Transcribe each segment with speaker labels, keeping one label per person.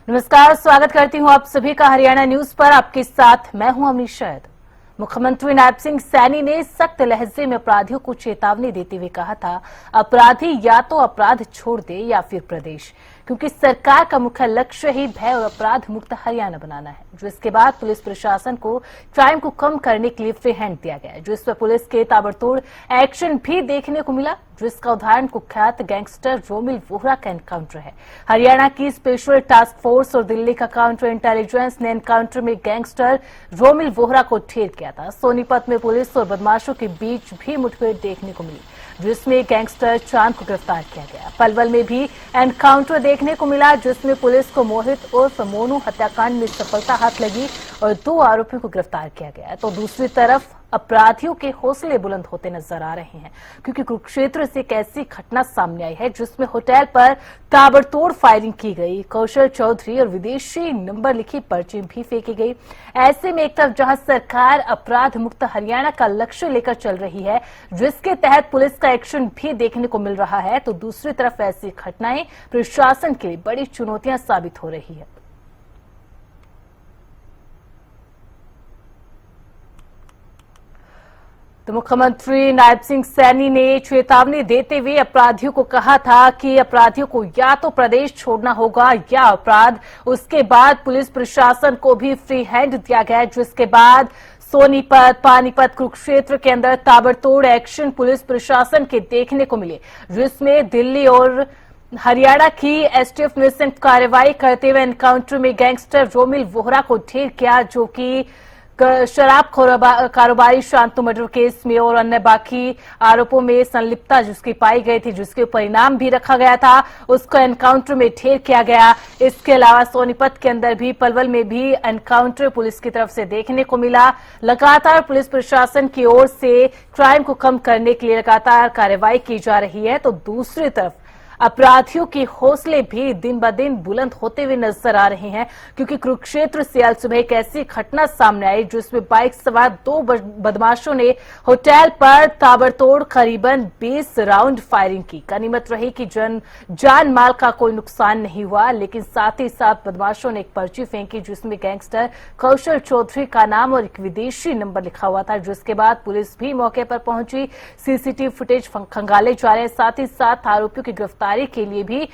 Speaker 1: नमस्कार, स्वागत करती हूं आप सभी का हरियाणा न्यूज पर। आपके साथ मैं हूं अमरीश शैद। मुख्यमंत्री नायब सिंह सैनी ने सख्त लहजे में अपराधियों को चेतावनी देते हुए कहा था, अपराधी या तो अपराध छोड़ दे या फिर प्रदेश, क्योंकि सरकार का मुख्य लक्ष्य ही भय और अपराध मुक्त हरियाणा बनाना है। जो इसके बाद पुलिस प्रशासन को क्राइम को कम करने के लिए फ्री हैंड दिया गया, जो इस पर पुलिस के ताबड़तोड़ एक्शन भी देखने को मिला, जिसका उदाहरण कुख्यात गैंगस्टर रोमिल वोहरा का एनकाउंटर है। हरियाणा की स्पेशल टास्क फोर्स और दिल्ली का काउंटर इंटेलिजेंस ने एनकाउंटर में गैंगस्टर रोमिल वोहरा को ढेर किया था। सोनीपत में पुलिस और बदमाशों के बीच भी मुठभेड़ देखने को मिली, जिसमें गैंगस्टर चांद को गिरफ्तार किया गया। पलवल में भी एनकाउंटर देखने को मिला, जिसमें पुलिस को मोहित उर्फ मोनू हत्याकांड में सफलता हाथ लगी और 2 आरोपियों को गिरफ्तार किया गया। तो दूसरी तरफ अपराधियों के हौसले बुलंद होते नजर आ रहे हैं, क्योंकि कुरुक्षेत्र से एक ऐसी घटना सामने आई है जिसमें होटल पर ताबड़तोड़ फायरिंग की गई, कौशल चौधरी और विदेशी नंबर लिखी पर्ची भी फेंकी गई। ऐसे में एक तरफ जहां सरकार अपराध मुक्त हरियाणा का लक्ष्य लेकर चल रही है, जिसके तहत पुलिस का एक्शन भी देखने को मिल रहा है, तो दूसरी तरफ ऐसी घटनाएं प्रशासन के लिए बड़ी चुनौतियां साबित हो रही है। तो मुख्यमंत्री नायब सिंह सैनी ने चेतावनी देते हुए अपराधियों को कहा था कि अपराधियों को या तो प्रदेश छोड़ना होगा या अपराध। उसके बाद पुलिस प्रशासन को भी फ्री हैंड दिया गया, जिसके बाद सोनीपत, पानीपत, कुरुक्षेत्र के अंदर ताबड़तोड़ एक्शन पुलिस प्रशासन के देखने को मिले, जिसमें दिल्ली और हरियाणा की एसटीएफ ने संयुक्त कार्रवाई करते हुए एनकाउंटर में गैंगस्टर रोमिल वोहरा को ढेर किया, जो कि शराब कारोबारी शांतु मर्डर केस में और अन्य बाकी आरोपों में संलिप्तता जिसकी पाई गई थी, जिसके परिणाम भी रखा गया था, उसको एनकाउंटर में ढेर किया गया। इसके अलावा सोनीपत के अंदर भी, पलवल में भी एनकाउंटर पुलिस की तरफ से देखने को मिला। लगातार पुलिस प्रशासन की ओर से क्राइम को कम करने के लिए लगातार कार्रवाई की जा रही है, तो दूसरी तरफ अपराधियों के हौसले भी दिन ब दिन बुलंद होते हुए नजर आ रहे हैं, क्योंकि कुरुक्षेत्र से आज सुबह एक ऐसी घटना सामने आई जिसमें बाइक सवार 2 बदमाशों ने होटल पर ताबड़तोड़ करीबन 20 राउंड फायरिंग की। गनीमत रही कि जान माल का कोई नुकसान नहीं हुआ, लेकिन साथ ही साथ बदमाशों ने एक पर्ची फेंकी जिसमें गैंगस्टर कौशल चौधरी का नाम और एक विदेशी नंबर लिखा हुआ था, जिसके बाद पुलिस भी मौके पर पहुंची। सीसीटीवी फुटेज खंगाले जा रहे हैं, साथ ही साथ आरोपियों की गिरफ्तारी के लिए भी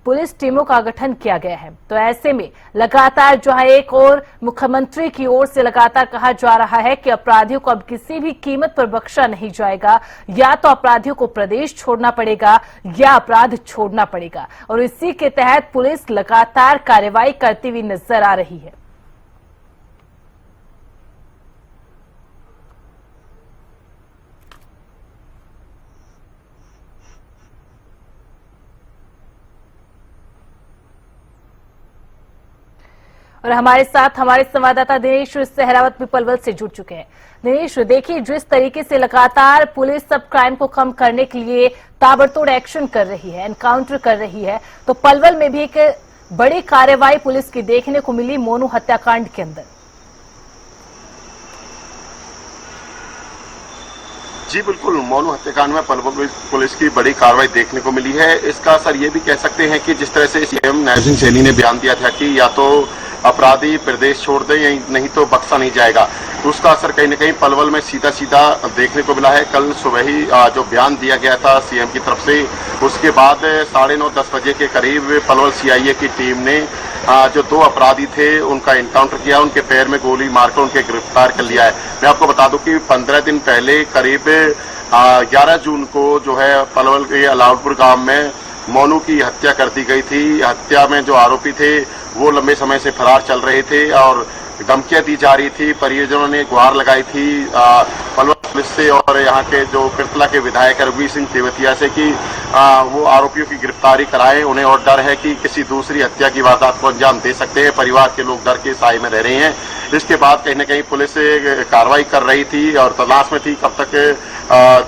Speaker 1: पुलिस टीमों का गठन किया गया है। तो ऐसे में लगातार जो है, एक और मुख्यमंत्री की ओर से लगातार कहा जा रहा है कि अपराधियों को अब किसी भी कीमत पर बख्शा नहीं जाएगा, या तो अपराधियों को प्रदेश छोड़ना पड़ेगा या अपराध छोड़ना पड़ेगा, और इसी के तहत पुलिस लगातार कार्रवाई करती हुई नजर आ रही है। और हमारे साथ हमारे संवाददाता दिनेश सहरावत भी पलवल से जुड़ चुके हैं। दिनेश, देखिए, जिस तरीके से लगातार पुलिस सब क्राइम को कम करने के लिए ताबड़तोड़ एक्शन कर रही है, एनकाउंटर कर रही है, तो पलवल में भी एक बड़ी कार्रवाई पुलिस की देखने को मिली मोनू हत्याकांड के अंदर।
Speaker 2: जी बिल्कुल, मोनू हत्याकांड में पलवल पुलिस की बड़ी कार्रवाई देखने को मिली है। इसका असर ये भी कह सकते हैं कि जिस तरह से सीएम नायब सिंह सैनी ने बयान दिया था कि या तो अपराधी प्रदेश छोड़ दे या नहीं तो बख्शा नहीं जाएगा, तो उसका असर कहीं न कहीं पलवल में सीधा सीधा देखने को मिला है। कल सुबह ही जो बयान दिया गया था सीएम की तरफ से, उसके बाद 9:30-10 बजे के करीब पलवल सीआईए की टीम ने जो 2 अपराधी थे उनका एनकाउंटर किया, उनके पैर में गोली मारकर उनके गिरफ्तार कर लिया है। मैं आपको बता दूं कि 15 दिन पहले करीब 11 जून को जो है पलवल के अलाउदपुर गांव में मोनू की हत्या कर दी गई थी। हत्या में जो आरोपी थे वो लंबे समय से फरार चल रहे थे और धमकियां दी जा रही थी। परिजनों ने गुहार लगाई थी पलवल पुलिस से और यहाँ के जो पिरतला के विधायक रघुवीर सिंह तेवतिया से कि वो आरोपियों की गिरफ्तारी कराएं। उन्हें और डर है कि किसी दूसरी हत्या की वारदात को अंजाम दे सकते हैं। परिवार के लोग डर के साए में रह रहे हैं। इसके बाद कहीं न कहीं पुलिस कार्रवाई कर रही थी और तलाश में थी कब तक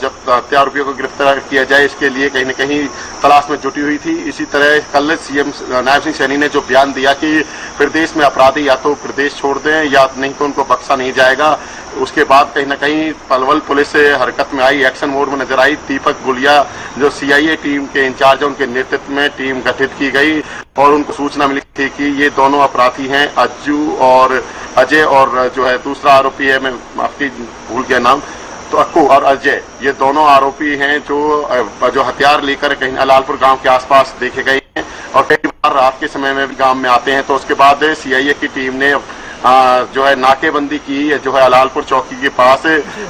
Speaker 2: जब हत्या आरोपियों को गिरफ्तार किया जाए, इसके लिए कहीं न कहीं तलाश में जुटी हुई थी। इसी तरह कल सीएम नायब सिंह सैनी ने जो बयान दिया कि प्रदेश में अपराधी या तो प्रदेश छोड़ दें या नहीं तो उनको बख्शा नहीं जाएगा, उसके बाद कहीं ना कहीं पलवल पुलिस से हरकत में आई, एक्शन मोड में नजर आई। दीपक गुलिया जो सीआईए टीम के इंचार्ज है, उनके नेतृत्व में टीम गठित की गई और उनको सूचना मिली थी कि ये दोनों अपराधी हैं, अज्जू और अजय, और जो है दूसरा आरोपी है, मैं आपकी भूल गया नाम, तो अक्कू और अजय, ये दोनों आरोपी हैं जो हथियार लेकर कहीं अलालपुर गांव के आसपास देखे गए हैं और कई बार रात के समय में भी गांव में आते हैं। तो उसके बाद सीआईए की टीम ने जो है नाकेबंदी की, जो है अलालपुर चौकी के पास।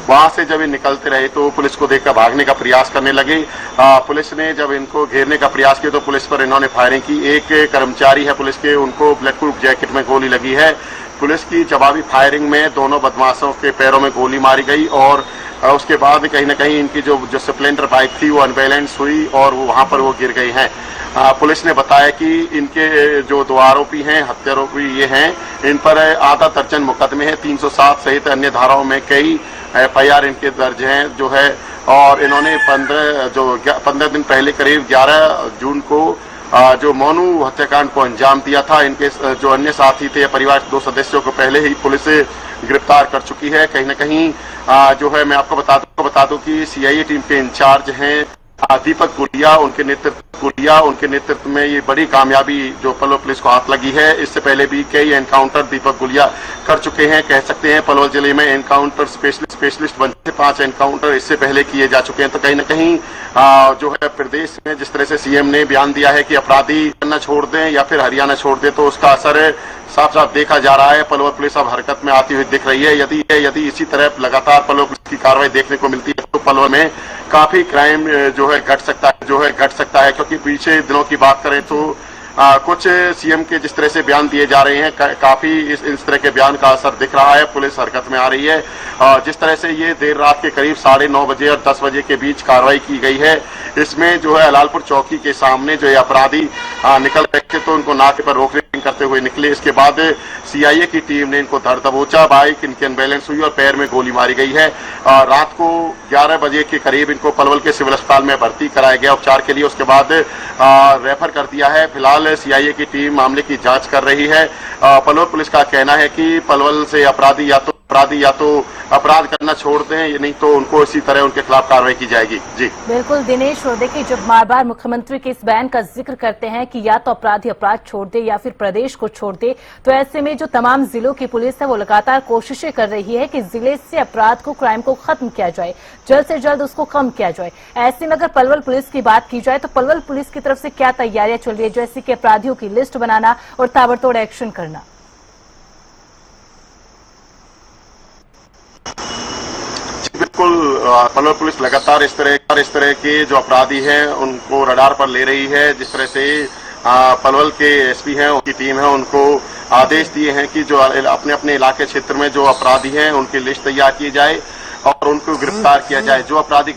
Speaker 2: वहां से जब ये निकलते रहे तो पुलिस को देखकर भागने का प्रयास करने लगे। पुलिस ने जब इनको घेरने का प्रयास किया तो पुलिस पर इन्होंने फायरिंग की। एक कर्मचारी है पुलिस के, उनको ब्लैक प्रूफ जैकेट में गोली लगी है। पुलिस की जवाबी फायरिंग में दोनों बदमाशों के पैरों में गोली मारी गई और उसके बाद कहीं ना कहीं इनकी जो स्प्लेंडर बाइक थी वो अनबैलेंस हुई और वहां पर वो गिर गई हैं। पुलिस ने बताया कि इनके जो दो आरोपी हैं, हत्यारोपी ये हैं, इन पर आधा दर्जन मुकदमे हैं, 307 सहित अन्य धाराओं में कई एफआईआर इनके दर्ज हैं जो है। और इन्होंने 15 दिन पहले करीब 11 जून को जो मोनू हत्याकांड को अंजाम दिया था। इनके जो अन्य साथी थे, परिवार के 2 सदस्यों को पहले ही पुलिस गिरफ्तार कर चुकी है। कहीं न कहीं जो है मैं आपको बता दूं कि सीआईए टीम के इंचार्ज हैं दीपक गुलिया, उनके नेतृत्व में ये बड़ी कामयाबी जो पलवल पुलिस को हाथ लगी है। इससे पहले भी कई एनकाउंटर दीपक गुलिया कर चुके हैं। कह सकते हैं पलवल जिले में एनकाउंटर स्पेशलिस्ट बन चुके, 5 एनकाउंटर इससे पहले किए जा चुके हैं। तो कहीं ना कहीं जो है प्रदेश में जिस तरह से सीएम ने बयान दिया है कि अपराधी न छोड़ दें या फिर हरियाणा छोड़ दें, तो उसका असर साफ साफ देखा जा रहा है। पलवल पुलिस अब हरकत में आती हुई दिख रही है। यदि इसी तरह लगातार पलवल पुलिस की कार्रवाई देखने को मिलती है तो पलवल में काफी क्राइम जो है घट सकता है, क्योंकि पीछे दिनों की बात करें तो कुछ सीएम के जिस तरह से बयान दिए जा रहे हैं, काफी इस तरह के बयान का असर दिख रहा है। पुलिस हरकत में आ रही है। जिस तरह से ये देर रात के करीब 9:30 बजे और 10 बजे के बीच कार्रवाई की गई है, इसमें जो है अलालपुर चौकी के सामने जो ये अपराधी निकल रहे थे तो उनको नाके पर रोकने करते हुए निकले। इसके बाद सीआईए की टीम ने इनको धर दबोचा, बाइक इनकी अनबैलेंस हुई और पैर में गोली मारी गई है। रात को 11 बजे के करीब इनको पलवल के सिविल अस्पताल में भर्ती कराया गया उपचार के लिए। उसके बाद रेफर कर दिया है। फिलहाल सीआईए की टीम मामले की जांच कर रही है। पलवल पुलिस का कहना है कि पलवल से अपराधी या तो अपराध करना छोड़ दें, नहीं तो उनको इसी तरह उनके खिलाफ कार्रवाई की जाएगी। जी
Speaker 1: बिल्कुल दिनेश, और देखिए जब बार बार मुख्यमंत्री के इस बयान का जिक्र करते हैं कि या तो अपराधी अपराध छोड़ दे या फिर प्रदेश को छोड़ दे, तो ऐसे में जो तमाम जिलों की पुलिस है वो लगातार कोशिशें कर रही है कि जिले से अपराध को, क्राइम को खत्म किया जाए, जल्द से जल्द उसको कम किया जाए। ऐसे में अगर पलवल पुलिस की बात की जाए तो पलवल पुलिस की तरफ से क्या तैयारियां चल रही है, जैसे कि अपराधियों की लिस्ट बनाना और ताबड़तोड़ एक्शन करना?
Speaker 2: बिल्कुल, पलवल पुलिस लगातार इस तरह के जो अपराधी हैं उनको रडार पर ले रही है। जिस तरह से पलवल के एसपी हैं, उनकी टीम है, उनको आदेश दिए हैं कि जो अपने अपने इलाके क्षेत्र में जो अपराधी हैं उनकी लिस्ट तैयार की जाए और उनको गिरफ्तार किया जाए। जो अपराधी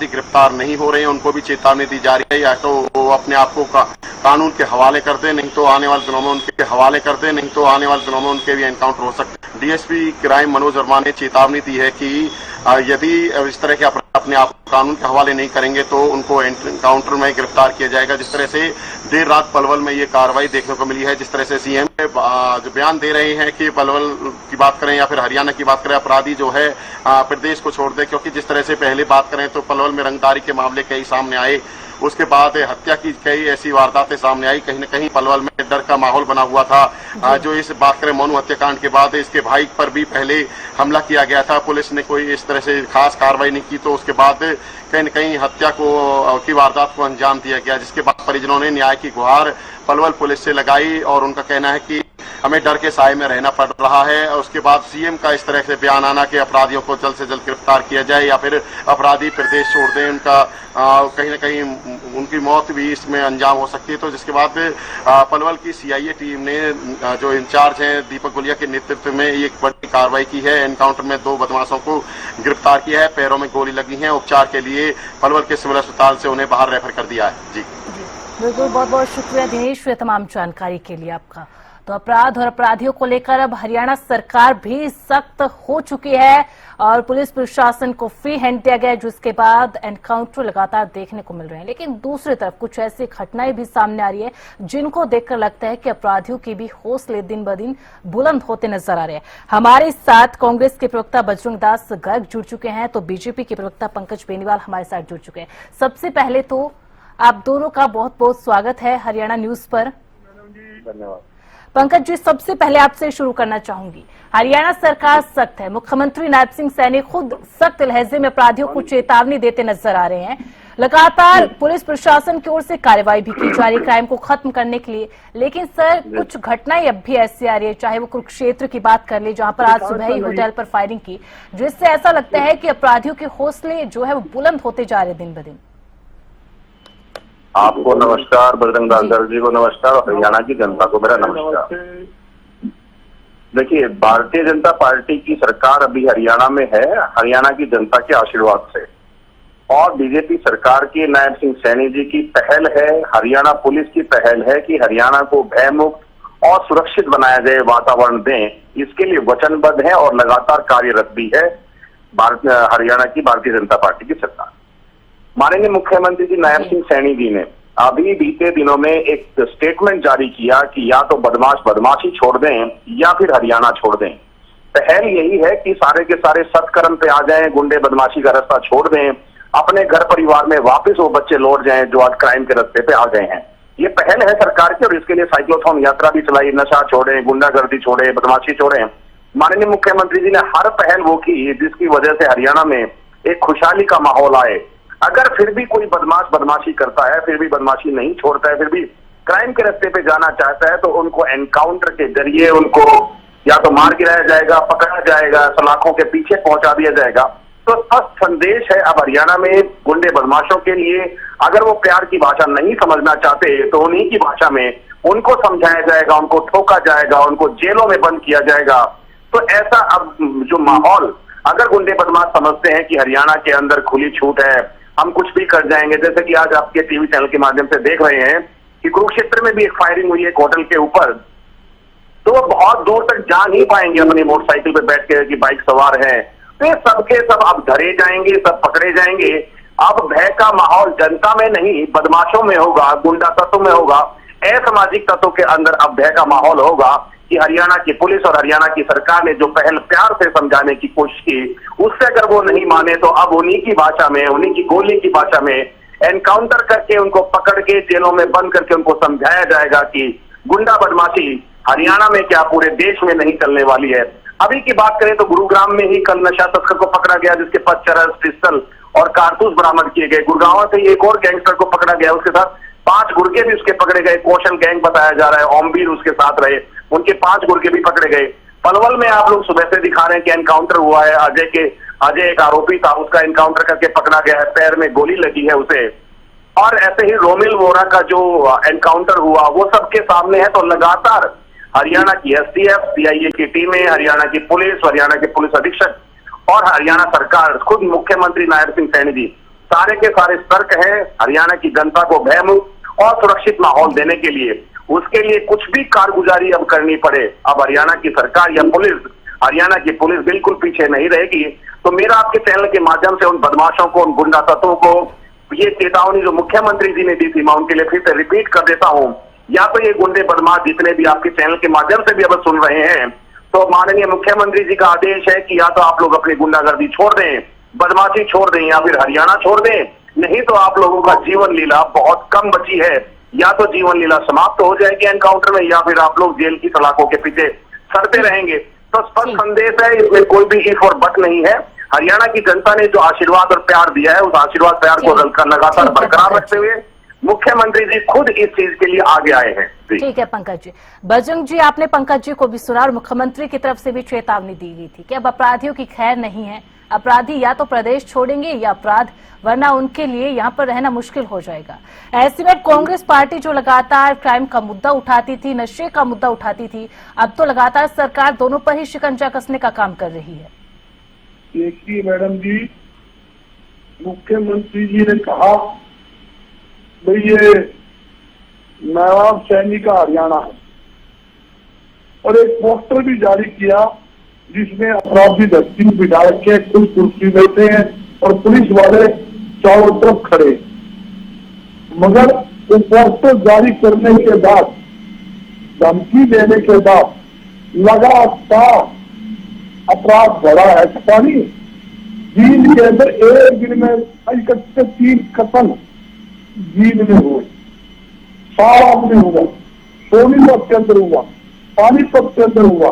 Speaker 2: गिरफ्तार नहीं हो रहे हैं उनको भी चेतावनी दी जा रही है, या तो वो अपने आप को कानून के हवाले कर दे, नहीं तो आने वाले दिनों में उनके भी एनकाउंटर हो सकते हैं। डीएसपी क्राइम मनोज वर्मा ने चेतावनी दी है कि यदि इस तरह के अपराध अपने आप कानून के हवाले नहीं करेंगे तो उनको एनकाउंटर में गिरफ्तार किया जाएगा। जिस तरह से देर रात पलवल में ये कार्रवाई देखने को मिली है, जिस तरह से सीएम जो बयान दे रहे हैं कि पलवल की बात करें या फिर हरियाणा की बात करें, अपराधी जो है प्रदेश को छोड़ दे, क्योंकि जिस तरह से पहले बात करें तो पलवल में रंगदारी के मामले कई सामने आए, उसके बाद हत्या की कई ऐसी वारदातें सामने आई। कहीं न कहीं पलवल में डर का माहौल बना हुआ था। जो इस बात करें मोनू हत्याकांड के बाद इसके भाई पर भी पहले हमला किया गया था, पुलिस ने कोई इस तरह से खास कार्रवाई नहीं की, तो उसके बाद कहीं न कहीं हत्या की वारदात को अंजाम दिया गया, जिसके बाद परिजनों ने न्याय की गुहार पलवल पुलिस से लगाई और उनका कहना है कि हमें डर के साए में रहना पड़ रहा है। और उसके बाद सीएम का इस तरह से बयान आना कि अपराधियों को जल्द से जल्द गिरफ्तार किया जाए या फिर अपराधी प्रदेश छोड़ दें, उनका कहीं न कहीं उनकी मौत भी इसमें अंजाम हो सकती है। तो जिसके बाद पलवल की सीआईए टीम ने जो इंचार्ज हैं दीपक गुलिया के नेतृत्व में एक बड़ी कार्रवाई की है। एनकाउंटर में 2 बदमाशों को गिरफ्तार किया है, पैरों में गोली लगी है। उपचार के लिए पलवल के सिविल अस्पताल से उन्हें बाहर रेफर कर दिया है। जी
Speaker 1: बिल्कुल, बहुत बहुत शुक्रिया दिनेश तमाम जानकारी के लिए आपका। तो अपराध और अपराधियों को लेकर अब हरियाणा सरकार भी सख्त हो चुकी है और पुलिस प्रशासन को फ्री हैंड दिया गया, जिसके बाद एनकाउंटर लगातार देखने को मिल रहे हैं। लेकिन दूसरी तरफ कुछ ऐसी घटनाएं भी सामने आ रही है जिनको देखकर लगता है कि अपराधियों के भी हौसले दिन ब दिन बुलंद होते नजर आ रहे हैं। हमारे साथ कांग्रेस के प्रवक्ता बजरंग दास गर्ग जुड़ चुके हैं, तो बीजेपी के प्रवक्ता पंकज बेनीवाल हमारे साथ जुड़ चुके हैं। सबसे पहले तो आप दोनों का बहुत बहुत स्वागत है हरियाणा न्यूज पर।
Speaker 3: धन्यवाद।
Speaker 1: पंकज जी, सबसे पहले आपसे शुरू करना चाहूंगी। हरियाणा सरकार सख्त है, मुख्यमंत्री नायब सिंह सैनी खुद सख्त लहजे में अपराधियों को चेतावनी देते नजर आ रहे हैं। लगातार पुलिस प्रशासन की ओर से कार्रवाई भी की जा रही है क्राइम को खत्म करने के लिए, लेकिन सर कुछ घटनाएं अब भी ऐसी आ रही है, चाहे वो कुरुक्षेत्र की बात कर ले जहां पर आज सुबह ही होटल पर फायरिंग की, जिससे ऐसा लगता है कि अपराधियों के हौसले जो है वो बुलंद होते जा रहे दिन ब दिन।
Speaker 3: आपको नमस्कार, बजरंग दास गर्ग जी को नमस्कार और हरियाणा की जनता को मेरा नमस्कार। देखिए, भारतीय जनता पार्टी की सरकार अभी हरियाणा में है, हरियाणा की जनता के आशीर्वाद से, और बीजेपी सरकार की नायब सिंह सैनी जी की पहल है, हरियाणा पुलिस की पहल है कि हरियाणा को भयमुक्त और सुरक्षित बनाया जाए, वातावरण दें, इसके लिए वचनबद्ध है और लगातार कार्यरत भी है हरियाणा की भारतीय जनता पार्टी की सरकार। माननीय मुख्यमंत्री जी नायब सिंह सैनी जी ने अभी बीते दिनों में एक स्टेटमेंट जारी किया कि या तो बदमाश बदमाशी छोड़ दें या फिर हरियाणा छोड़ दें। पहल यही है कि सारे के सारे सत्कर्म पे आ जाएं, गुंडे बदमाशी का रास्ता छोड़ दें, अपने घर परिवार में वापस वो बच्चे लौट जाएं जो आज क्राइम के रास्ते पे आ गए हैं। ये पहल है सरकार की और इसके लिए साइक्लोथॉन यात्रा भी चलाई, नशा छोड़े, गुंडागर्दी छोड़े, बदमाशी छोड़े। माननीय मुख्यमंत्री जी ने हर पहल वो की जिसकी वजह से हरियाणा में एक खुशहाली का माहौल आए। अगर फिर भी कोई बदमाश बदमाशी करता है, फिर भी बदमाशी नहीं छोड़ता है, फिर भी क्राइम के रास्ते पे जाना चाहता है, तो उनको एनकाउंटर के जरिए उनको या तो मार गिराया जाएगा, पकड़ा जाएगा, सलाखों के पीछे पहुंचा दिया जाएगा। तो स्पष्ट संदेश है अब हरियाणा में गुंडे बदमाशों के लिए। अगर वो प्यार की भाषा नहीं समझना चाहते तो उन्हीं की भाषा में उनको समझाया जाएगा, उनको ठोका जाएगा, उनको जेलों में बंद किया जाएगा। तो ऐसा अब जो माहौल, अगर गुंडे बदमाश समझते हैं कि हरियाणा के अंदर खुली छूट है, हम कुछ भी कर जाएंगे, जैसे कि आज आपके टीवी चैनल के माध्यम से देख रहे हैं कि कुरुक्षेत्र में भी एक फायरिंग हुई है एक होटल के ऊपर, तो वो बहुत दूर तक जा नहीं पाएंगे अपनी मोटरसाइकिल पे बैठ के कि बाइक सवार है, तो ये सबके सब अब धरे जाएंगे, सब पकड़े जाएंगे। अब भय का माहौल जनता में नहीं, बदमाशों में होगा, गुंडा तत्व में होगा, असामाजिक तत्वों के अंदर अब भय का माहौल होगा कि हरियाणा की पुलिस और हरियाणा की सरकार ने जो पहल प्यार से समझाने की कोशिश की, उससे अगर वो नहीं माने तो अब उन्हीं की भाषा में, उन्हीं की गोली की भाषा में एनकाउंटर करके उनको पकड़ के जेलों में बंद करके उनको समझाया जाएगा कि गुंडा बदमाशी हरियाणा में क्या पूरे देश में नहीं चलने वाली है। अभी की बात करें तो गुरुग्राम में ही कल नशा तस्कर को पकड़ा गया जिसके पास चरस, पिस्टल और कारतूस बरामद किए गए। गुड़गांव से एक और गैंगस्टर को पकड़ा गया, उसके साथ 5 गुर्गे भी उसके पकड़े गए। कौशल गैंग बताया जा रहा है, ओमवीर उसके साथ रहे, उनके 5 गुर्गे भी पकड़े गए। पलवल में आप लोग सुबह से दिखा रहे हैं कि एनकाउंटर हुआ है, अजय एक आरोपी था, उसका एनकाउंटर करके पकड़ा गया है, पैर में गोली लगी है उसे। और ऐसे ही रोमिल वोरा का जो एनकाउंटर हुआ वो सबके सामने है। तो लगातार हरियाणा की एसटीएफ, सीआईए की टीमें, हरियाणा की पुलिस, हरियाणा के पुलिस अधीक्षक और हरियाणा सरकार, खुद मुख्यमंत्री नायब सिंह सैनी जी सारे के सारे सतर्क हैं हरियाणा की जनता को भयमुक्त और सुरक्षित माहौल देने के लिए। उसके लिए कुछ भी कारगुजारी अब करनी पड़े, अब हरियाणा की सरकार या पुलिस, हरियाणा की पुलिस बिल्कुल पीछे नहीं रहेगी। तो मेरा आपके चैनल के माध्यम से उन बदमाशों को, उन गुंडा तत्वों को ये चेतावनी जो मुख्यमंत्री जी ने दी थी, मैं उनके लिए फिर से रिपीट कर देता हूं। या तो ये गुंडे बदमाश जितने भी आपके चैनल के माध्यम से भी अब सुन रहे हैं, तो माननीय मुख्यमंत्री जी का आदेश है कि या तो आप लोग अपनी गुंडागर्दी छोड़ दें, बदमाशी छोड़ दें, या फिर हरियाणा छोड़ दें, नहीं तो आप लोगों का जीवन लीला बहुत कम बची है। या तो जीवन लीला समाप्त हो जाएगी एनकाउंटर में, या फिर आप लोग जेल की सलाखों के पीछे सड़ते रहेंगे। तो स्पष्ट संदेश है, इसमें कोई भी इफ और बट नहीं है। हरियाणा की जनता ने जो आशीर्वाद और प्यार दिया है, उस आशीर्वाद प्यार को लगातार बरकरार रखते हुए मुख्यमंत्री जी खुद इस चीज के लिए आगे आए हैं।
Speaker 1: ठीक है पंकज जी। बजरंग जी, आपने पंकज जी को भी सुना और मुख्यमंत्री की तरफ से भी चेतावनी दी गई थी कि अब अपराधियों की खैर नहीं है, अपराधी या तो प्रदेश छोड़ेंगे या अपराध, वरना उनके लिए यहाँ पर रहना मुश्किल हो जाएगा। ऐसे में कांग्रेस पार्टी जो लगातार क्राइम का मुद्दा उठाती थी, नशे का मुद्दा उठाती थी, अब तो लगातार सरकार दोनों पर ही शिकंजा कसने का काम कर रही है।
Speaker 4: देखिए मैडम जी, मुख्यमंत्री जी ने कहा भाई ये नायब सैनी का हरियाणा है, और एक पोस्टर भी जारी किया जिसमें अपराधी धरती में बिठा के कुछ कुर्सी बैठे हैं और पुलिस वाले चारों तरफ खड़े। मगर वो पोस्टर जारी करने के बाद, धमकी देने के बाद लगातार अपराध बढ़ा है। पानी दिन के अंदर एक दिन में 3 कत्ल दिन में हुए, सारा में हुआ, सोनीपत के अंदर हुआ, पानीपत के अंदर हुआ।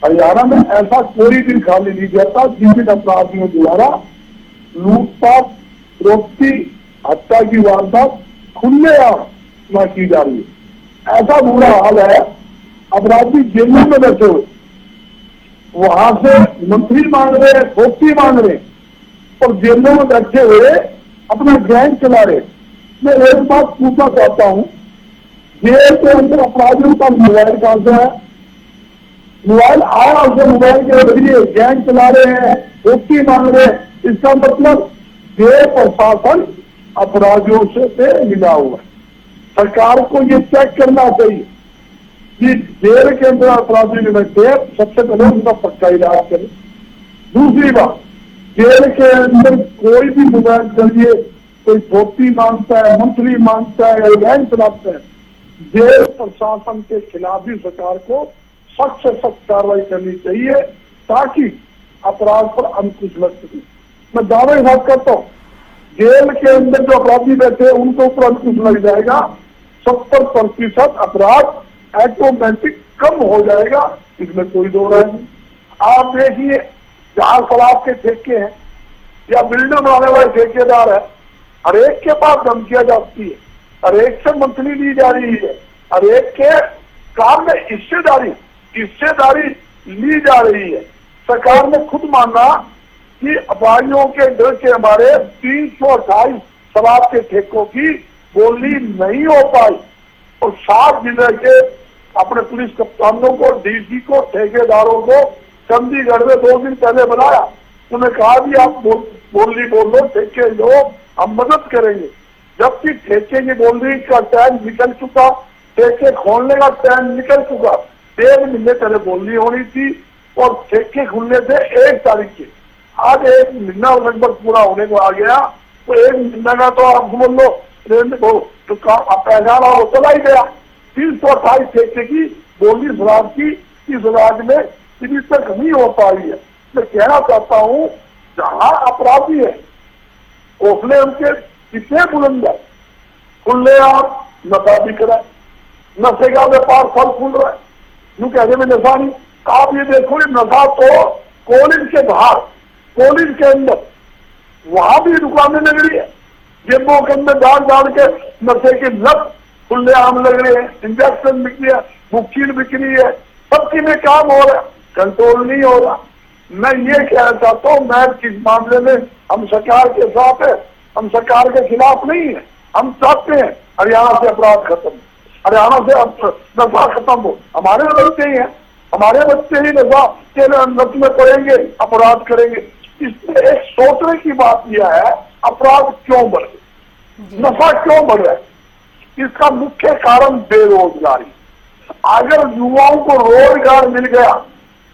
Speaker 4: हरियाणा में ऐसा कोई दिन खाली नहीं जाता जिन अपराधियों द्वारा लूटपाट, रोकती, हत्या की वारदात खुलेआम न की जा रही है। ऐसा बुरा हाल है, अपराधी जेलों में बैठे हुए, वहां से मंत्री मांग रहे हैं, भोक्ती मांग रहे हैं और जेलों में बैठे हुए अपना गैंग चला रहे। मैं एक बात पूछना चाहता हूं, जेल के अंदर अपराधियों का मोबाइल कहां से है? मोबाइल आया, उसे मोबाइल के जरिए गैंग चला रहे हैं, भोक्ती मांग रहे हैं। इसका मतलब जेल प्रशासन अपराधियों से मिला हुआ है। सरकार को ये चेक करना चाहिए कि जेल के अंदर अपराधी में बैठे, सबसे पहले उनका पक्का इलाज करें। दूसरी बात, जेल के अंदर कोई भी मोबाइल चलिए, कोई भोक्ती मांगता है, मंत्री मांगता है, गैंग चलाता है, जेल प्रशासन के खिलाफ भी सरकार को सख्त से सख्त कार्रवाई करनी चाहिए ताकि अपराध पर अंकुश लग सके। मैं दावे के साथ करता हूँ, जेल के अंदर जो अपराधी बैठे उनके ऊपर अंकुश लग जाएगा, 70% अपराध ऑटोमेटिक कम हो जाएगा, इसमें कोई दो राय नहीं। आप देखिए, जहां शराब के ठेके हैं या बिल्डिंग बनाने वाले ठेकेदार है, हर एक के पास धमकियां जाती है, हर एक से मंथली ली जा रही है, हर एक के काम में हिस्सेदारी ली जा रही है। सरकार ने खुद माना कि अपराधियों के डर के हमारे 328 शराब के ठेकों की बोली नहीं हो पाई और 7 जिले के अपने पुलिस कप्तानों को, डीसी को, ठेकेदारों को चंडीगढ़ में 2 दिन पहले बनाया। उन्होंने कहा भी आप बोली बोल लो, ठेके लो, हम मदद करेंगे। जबकि ठेके की बोली का टाइम निकल चुका, ठेके खोलने का टाइम निकल चुका। 1 महीने पहले बोली होनी थी और ठेके खुलने थे 1 तारीख के। आज 1 महीना लगभग पूरा होने को आ गया, तो 1 महीना का तो आप समझ लो तो पहचाना वो चला ही गया। 328 ठेके की बोली शराब की इस राज्य में इतनी तक नहीं हो पाई है। मैं कहना चाहता हूँ, जहाँ अपराधी है हौसले उनके कितने बुलंद है, खुले आप नशा बिक रहा है, नशे का व्यापार फल फूल रहा है। यूं कहने में नशा नहीं, आप ये देखो नशा तो कॉलेज के बाहर, कॉलेज के अंदर वहां भी दुकानें लग रही है, जेबों के अंदर डाल के नशे की लत खुले आम लग रहे हैं, इंजेक्शन बिक रही है, बुकील बिक रही है, सबकी में काम हो रहा है, कंट्रोल नहीं हो रहा। मैं ये कहना चाहता हूँ, मैं किस मामले में हम सरकार के साथ है, हम सरकार के खिलाफ नहीं है। हम चाहते हैं हरियाणा से अपराध खत्म, हरियाणा से नशा खत्म हो। हमारे बच्चे ही हैं, हमारे बच्चे ही नशा के नशे में पड़ेंगे, अपराध करेंगे। इसमें एक सोचने की बात यह है, अपराध क्यों बढ़ रहे, नशा क्यों बढ़ रहा है? इसका मुख्य कारण बेरोजगारी। अगर युवाओं को रोजगार मिल गया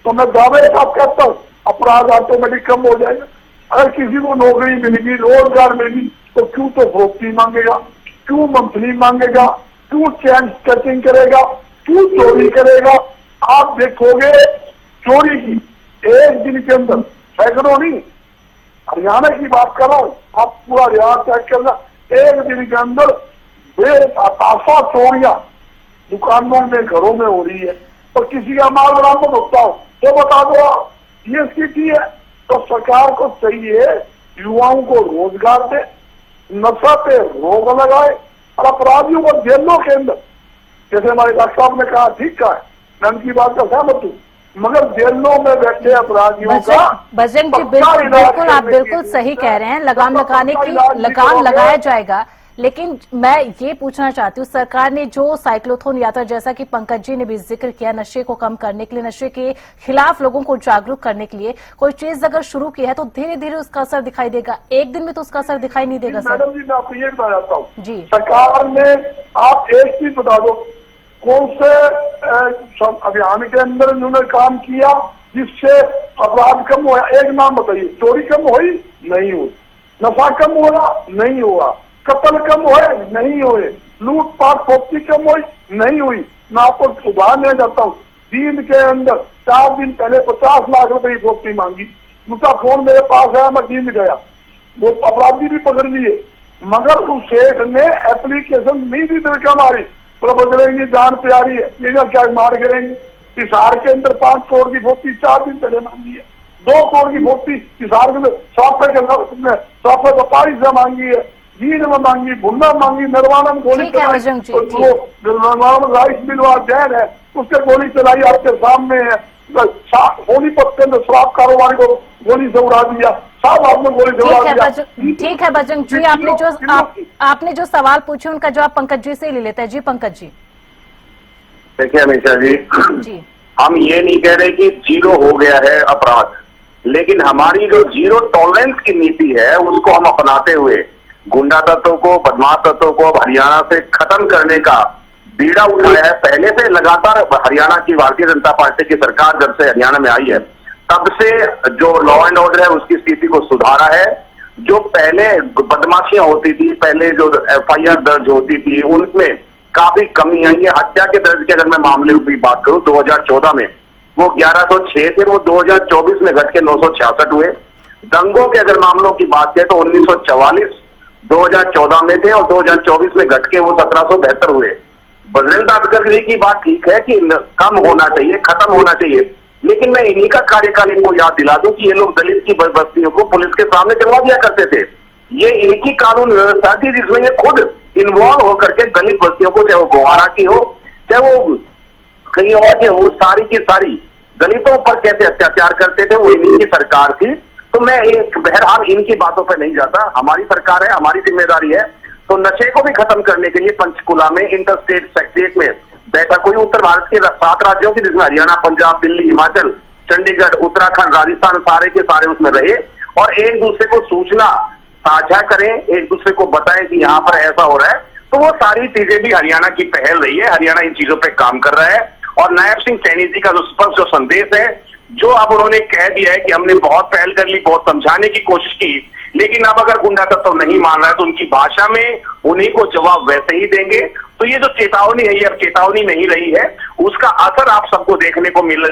Speaker 4: तो मैं दावे के साथ कहता हूँ अपराध ऑटोमेटिक कम हो जाएगा। अगर किसी को नौकरी मिलेगी, रोजगार मिलेगी, तो क्यों तो भोक्ती मांगेगा, क्यों मंथली मांगेगा, क्यों चैन स्केचिंग करेगा, क्यों चोरी करेगा। आप देखोगे चोरी की 1 दिन के अंदर सैकड़ों नहीं, हरियाणा की बात कर रहा हूँ, आप पूरा हरियाणा चेक करना, 1 दिन के अंदर बेतासा चोरियां दुकानों में, घरों में हो रही है और किसी का माल बरामद होता हो तो बता दो आप, ये स्थिति है। तो सरकार को चाहिए युवाओं को रोजगार दे, नशा पे रोक लगाए और अपराधियों को जेलों के अंदर, जैसे हमारे डॉक्टर साहब ने कहा, ठीक कहा है, मैं उनकी बात का सहमत हूँ, मगर जेलों में बैठे अपराधियों का
Speaker 1: बजरंग जी बिल्कुल आप बिल्कुल सही कह रहे हैं, लगाम लगाया जाएगा। लेकिन मैं ये पूछना चाहती हूँ, सरकार ने जो साइक्लोथॉन यात्रा, जैसा कि पंकज जी ने भी जिक्र किया, नशे को कम करने के लिए, नशे के खिलाफ लोगों को जागरूक करने के लिए कोई चीज अगर शुरू की है तो धीरे धीरे उसका असर दिखाई देगा। 1 दिन में तो उसका असर दिखाई नहीं देगा। सर
Speaker 3: मैडम जी, मैं आपको ये बता जाता हूँ
Speaker 1: जी,
Speaker 3: सरकार ने, आप एक चीज बता दो,
Speaker 4: कौन से अभियान के अंदर उन्होंने काम किया जिससे अपराध कम हुआ? एक नाम बताइए। चोरी कम हुई? नहीं हुई। नशा कम हुआ? नहीं हुआ। कत्ल कम हुए? नहीं हुए। लूटपाट फोप्ती कम हुई? नहीं हुई। मैं आपको उदाहरण देना चाहता हूँ, दिन के अंदर 4 दिन पहले 50 लाख रुपए की फोप्ती मांगी, उसका फोन मेरे पास आया, मैं जीत गया, वो अपराधी भी पकड़ लिए, मगर उस सेठ ने एप्लीकेशन नहीं दी तो मारी, तो बदलेंगे जान प्यारी है, ये क्या मार गिरेंगे। हिसार के अंदर 5 करोड़ की फोप्ती 4 दिन पहले मांगी है, 2 करोड़ की फोप्ती हिसार के सॉफ्टवेयर व्यापारी से मांगी है, जीन में मांगी, भुन्ना मांगी, निर्वाणा में गोली चलाई, निर्वाणा राइस मिलवा जैन है, उसके गोली चलाई आपके सामने है। सोनीपत के अंदर शराब कारोबारी को गोली से उड़ा दिया, साहब आपने गोली से उड़ा दिया।
Speaker 1: ठीक है बजरंग जी, आपने जो सवाल पूछे उनका जवाब पंकज जी से ले लेते हैं। जी पंकज जी।
Speaker 3: देखिए अमीषा जी, हम ये नहीं कह रहे कि जीरो हो गया है अपराध, लेकिन हमारी जो जीरो टॉलरेंस की नीति है उसको हम अपनाते हुए गुंडा तत्वों को, बदमाश तत्वों को हरियाणा से खत्म करने का बीड़ा उठाया है। पहले से लगातार हरियाणा की भारतीय जनता पार्टी की सरकार जब से हरियाणा में आई है तब से जो लॉ एंड ऑर्डर है उसकी स्थिति को सुधारा है। जो पहले बदमाशियां होती थी, पहले जो FIR दर्ज होती थी, उनमें काफी कमी आई है। हत्या के दर्ज के अगर मैं मामले की बात करूं 2014 में वो 1106 थे, वो 2024 में घट के 966 हुए। दंगों के अगर मामलों की बात करें तो 1944 2014 में थे और 2024 में घट के वो 1772 हुए। बजरंग दास जी की बात ठीक है कि कम होना चाहिए, खत्म होना चाहिए, लेकिन मैं इन्हीं का कार्यकाल इनको याद दिला दूं कि ये लोग दलित की बस्तियों को पुलिस के सामने चलवा दिया करते थे। ये इनकी कानून व्यवस्था थी जिसमें ये खुद इन्वॉल्व होकर के दलित बस्तियों को, चाहे वो गोहारा की हो चाहे वो कहीं और की हो, सारी की सारी दलितों पर कैसे अत्याचार करते थे, वो इन्हीं की सरकार थी। तो मैं बहरहाल इनकी बातों पर नहीं जाता, हमारी सरकार है, हमारी जिम्मेदारी है। तो नशे को भी खत्म करने के लिए पंचकुला में इंटर स्टेट सेक्रेटरीट में बैठक हुई उत्तर भारत के 7 राज्यों की, जिसमें हरियाणा, पंजाब, दिल्ली, हिमाचल, चंडीगढ़, उत्तराखंड, राजस्थान सारे के सारे उसमें रहे और एक दूसरे को सूचना साझा करें, एक दूसरे को बताएं कि यहाँ पर ऐसा हो रहा है। तो वो सारी चीजें भी हरियाणा की पहल रही है, हरियाणा इन चीजों पर काम कर रहा है। और नायब सिंह सैनी जी का जो स्पष्ट जो संदेश है, जो अब उन्होंने कह दिया है कि हमने बहुत पहल कर ली, बहुत समझाने की कोशिश की, लेकिन अब अगर गुंडा तत्व नहीं मान रहा है तो उनकी भाषा में उन्हीं को जवाब वैसे ही देंगे। तो ये जो चेतावनी है, ये अब चेतावनी नहीं रही है, उसका असर आप सबको देखने को मिल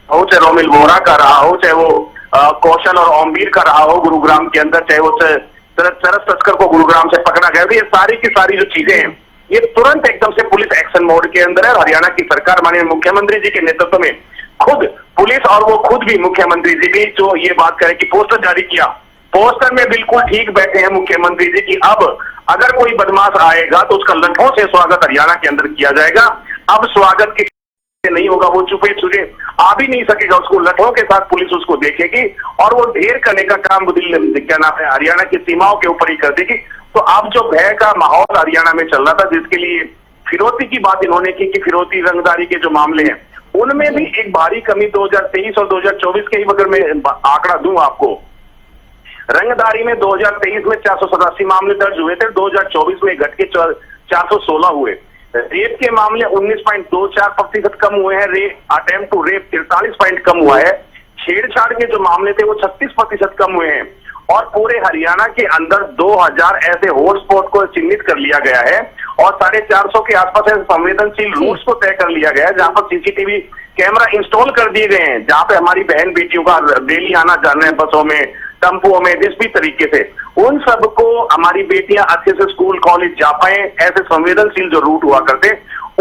Speaker 3: हो, चाहे रोमिल बोहरा का रहा हो, चाहे वो कौशल और ओमवीर का रहा हो गुरुग्राम के अंदर, चाहे वो चरस तस्कर को गुरुग्राम से पकड़ा गया। ये सारी की सारी जो चीजें हैं ये तुरंत एकदम से पुलिस एक्शन मोड के अंदर है। हरियाणा की सरकार माननीय मुख्यमंत्री जी के नेतृत्व में खुद पुलिस और वो खुद भी मुख्यमंत्री जी भी जो ये बात करें कि पोस्टर जारी किया, पोस्टर में बिल्कुल ठीक बैठे हैं मुख्यमंत्री जी की अब अगर कोई बदमाश आएगा तो उसका लठों से स्वागत हरियाणा के अंदर किया जाएगा। अब स्वागत के नहीं होगा, वो छुपे छुपे आ भी नहीं सकेगा, उसको लठों के साथ पुलिस उसको देखेगी और वो ढेर करने का काम क्या नाम है हरियाणा की सीमाओं के ऊपर ही कर देगी। तो अब जो भय का माहौल हरियाणा में चल रहा था, जिसके लिए फिरौती की बात इन्होंने की कि फिरौती रंगदारी के जो मामले हैं उनमें भी एक भारी कमी 2023 और 2024 के ही अगर मैं आंकड़ा दूं आपको, रंगदारी में 2023 में 487 मामले दर्ज हुए थे, 2024 में घट के 416 हुए। रेप के मामले 19.24% कम हुए हैं, रेप अटेम्प्ट टू रेप 43 कम हुआ है, छेड़छाड़ के जो मामले थे वो 36% कम हुए हैं और पूरे हरियाणा के अंदर 2000 ऐसे हॉटस्पॉट को चिन्हित कर लिया गया है और 450 के आसपास ऐसे संवेदनशील रूट्स को तय कर लिया गया है जहां पर CCTV कैमरा इंस्टॉल कर दिए गए हैं, जहां पे हमारी बहन बेटियों का डेली आना जाना है बसों में, टेम्पुओं में, जिस भी तरीके से उन सबको हमारी बेटियां अच्छे से स्कूल कॉलेज जा पाए, ऐसे संवेदनशील जो रूट हुआ करते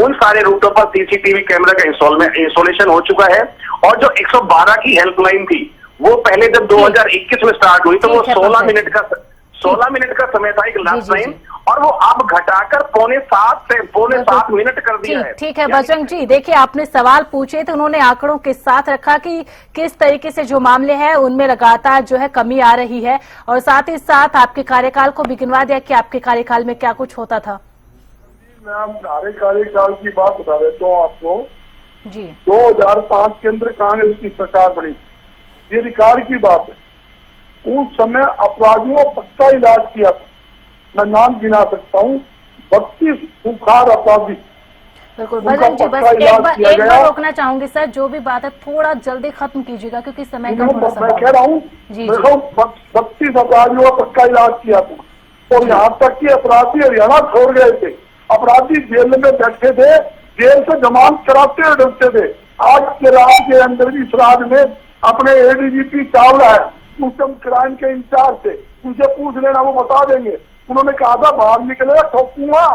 Speaker 3: उन सारे रूटों पर CCTV कैमरा का इंस्टॉलेशन हो चुका है। और जो 112 की हेल्पलाइन थी वो पहले जब 2021 में स्टार्ट हुई तो वो 16 मिनट का समय था एक लास्ट लाइन, और वो अब घटाकर पौने 7 मिनट कर दिया है।
Speaker 1: ठीक है बजरंग जी, देखिए आपने सवाल पूछे तो उन्होंने आंकड़ों के साथ रखा कि किस तरीके से जो मामले हैं उनमें लगातार जो है कमी आ रही है और साथ ही साथ आपके कार्यकाल को भी गिनवा दिया कि आपके कार्यकाल में क्या कुछ होता था।
Speaker 4: मैं हमारे कार्यकाल की बात बता देता हूँ आपको
Speaker 1: जी।
Speaker 4: 2005 के अंदर कांग्रेस की सरकार बनी, ये रिकॉर्ड की बात है। उस समय अपराधियों तक का इलाज किया था, मैं नाम गिना सकता हूँ, 32 खूंखार अपराधी।
Speaker 1: बिल्कुल
Speaker 4: उनका
Speaker 1: बजरंग जी, बस
Speaker 4: पक्का इलाज किया
Speaker 1: एक बार
Speaker 4: गया।
Speaker 1: रोकना चाहूंगी सर, जो भी बात है थोड़ा जल्दी खत्म कीजिएगा क्योंकि समय का थोड़ा सा
Speaker 4: मैं कह रहा हूँ
Speaker 1: जी,
Speaker 4: देखो 32 अपराधियों का पक्का इलाज किया था और यहाँ तक कि अपराधी हरियाणा छोड़ गए थे। अपराधी जेल में बैठे थे, जेल से जमानत कराते हुए डरते थे। आज के राज्य के अंदर भी इस राज्य में अपने एडीजीपी चावला है, उत्तम क्राइम के इंचार्ज थे, उनसे पूछ लेना, वो बता देंगे। उन्होंने कहा था बाहर निकलेगा ठोकूंगा,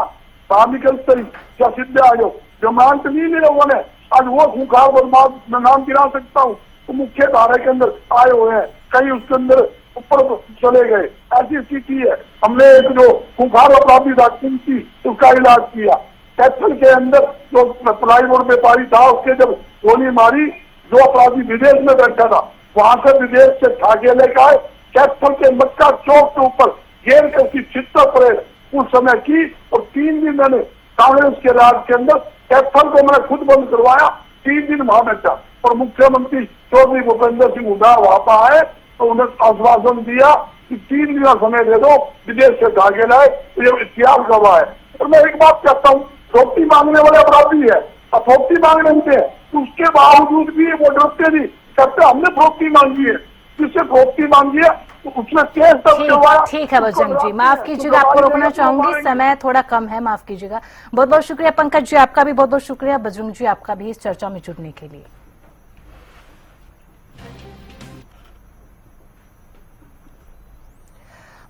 Speaker 4: बाहर निकलते ही क्या सीधे आ जाओ, जमानत नहीं ली लोगों ने। आज वो खूंखार बदमाश मैं नाम गिरा सकता हूँ, तो मुख्य धारा के अंदर आए हुए हैं, कहीं उसके अंदर ऊपर चले गए, ऐसी स्थिति है। हमने एक जो खूंखार अपराधी था कुंती, उसका इलाज किया। कैथल के अंदर जो प्लाईवुड व्यापारी था, उसके जब गोली मारी, जो अपराधी विदेश में बैठा था, वहां से विदेश से ठाके लेकर आए, कैथल के मक्का चौक के ऊपर घेर कर उसकी चित्तर परेड उस समय की, और 3 दिन मैंने कांग्रेस के राज के अंदर कैथल को मैंने खुद बंद करवाया, 3 दिन वहां बैठा। और मुख्यमंत्री चौधरी भूपेंद्र सिंह हुड्डा वहां पर आए तो उन्हें आश्वासन दिया कि 3 दिन का समय दे दो, विदेश से ढाके लाए, तो ये इतिहास गवाह है। और मैं एक बात कहता हूँ, फौकती मांगने वाले अपराधी है, अब फौकती मांग लेते हैं, उसके बावजूद भी वो डरते नहीं, कहते हमने फौकती मांगी है, जिससे फौकती मांगी है तो उसने केस तक करवाया।
Speaker 1: ठीक है बजरंग जी, माफ कीजिएगा, आपको रोकना चाहूंगी, समय थोड़ा कम है, माफ कीजिएगा। बहुत बहुत शुक्रिया पंकज जी, आपका भी बहुत बहुत शुक्रिया। बजरंग जी, आपका भी इस चर्चा में जुड़ने के लिए।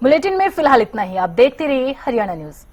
Speaker 1: बुलेटिन में फिलहाल इतना ही, आप देखते रहिए हरियाणा न्यूज।